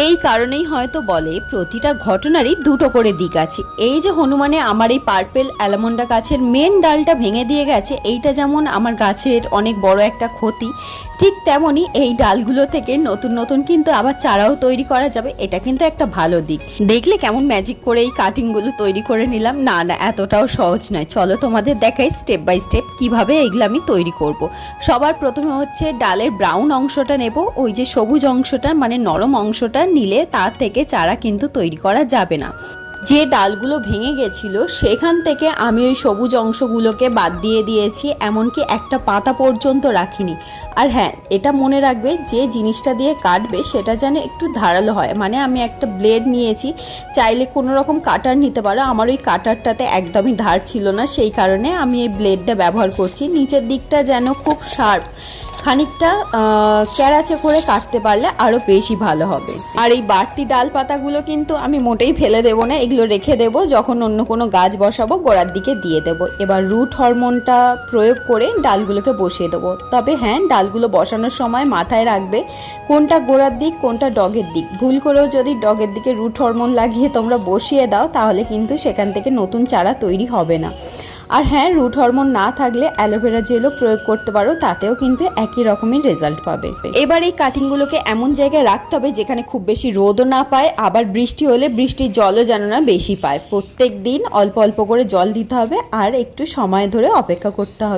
এই কারণেই হয়তো বলে প্রতিটা ঘটনারই দুটো করে দিক আছে। এই যে হনুমানে আমার এই পার্পেল অ্যালামন্ডা গাছের মেন ডালটা ভেঙে দিয়ে গেছে, এইটা যেমন আমার গাছের অনেক বড় একটা ক্ষতি, ঠিক তেমনই এই ডালগুলো থেকে নতুন নতুন কিন্তু আবার চারাও তৈরি করা যাবে। এটা কিন্তু একটা ভালো দিক। দেখলে কেমন ম্যাজিক করে এই কাটিংগুলো তৈরি করে নিলাম। না না, এতটাও সহজ নয়। চলো তোমাদের দেখাই স্টেপ বাই স্টেপ কিভাবে এগুলো আমি তৈরি করব। সবার প্রথমে হচ্ছে ডালের ব্রাউন অংশটা নেব। ওই যে সবুজ অংশটা মানে নরম অংশটা নিলে তার থেকে চারা কিন্তু তৈরি করা যাবে না। যে ডালগুলো ভেঙে গেছিল সেখান থেকে আমি ওই সবুজ অংশগুলোকে বাদ দিয়ে দিয়েছি, এমনকি একটা পাতা পর্যন্ত রাখিনি। আর হ্যাঁ, এটা মনে রাখবে যে জিনিসটা দিয়ে কাটবে সেটা যেন একটু ধারালো হয়। মানে আমি একটা ব্লেড নিয়েছি, চাইলে কোনো রকম কাটার নিতে পারো। আমার ওই কাটারটাতে একদমই ধার ছিল না, সেই কারণে আমি এই ব্লেডটা ব্যবহার করছি। নিচের দিকটা যেন খুব শার্প, খানিকটা ক্যারাচে করে কাটতে পারলে আরও বেশি ভালো হবে। আর এই বাড়তি ডাল পাতাগুলো কিন্তু আমি মোটেই ফেলে দেবো না, এগুলো রেখে দেবো, যখন অন্য কোনো গাছ বসাবো গোড়ার দিকে দিয়ে দেবো। এবার রুট হরমোনটা প্রয়োগ করে ডালগুলোকে বসিয়ে দেবো। তবে হ্যাঁ, ডালগুলো বসানোর সময় মাথায় রাখবে কোনটা গোড়ার দিক কোনটা ডগের দিক। ভুল করেও যদি ডগের দিকে রুট হরমোন লাগিয়ে তোমরা বসিয়ে দাও তাহলে কিন্তু সেখান থেকে নতুন চারা তৈরি হবে না। আর হ্যাঁ, রুট হরমোন না থাকলে অ্যালোভেরা জেলও প্রয়োগ করতে পারো, তাতেও কিন্তু একই রকমের রেজাল্ট পাবে। এবার এই কাটিংগুলোকে এমন জায়গায় রাখতে হবে যেখানে খুব বেশি রোদও না পায়, আবার বৃষ্টি হলে বৃষ্টির জলও যেন না বেশি পায়। প্রত্যেক দিন অল্প অল্প করে জল দিতে হবে আর একটু সময় ধরে অপেক্ষা করতে হবে।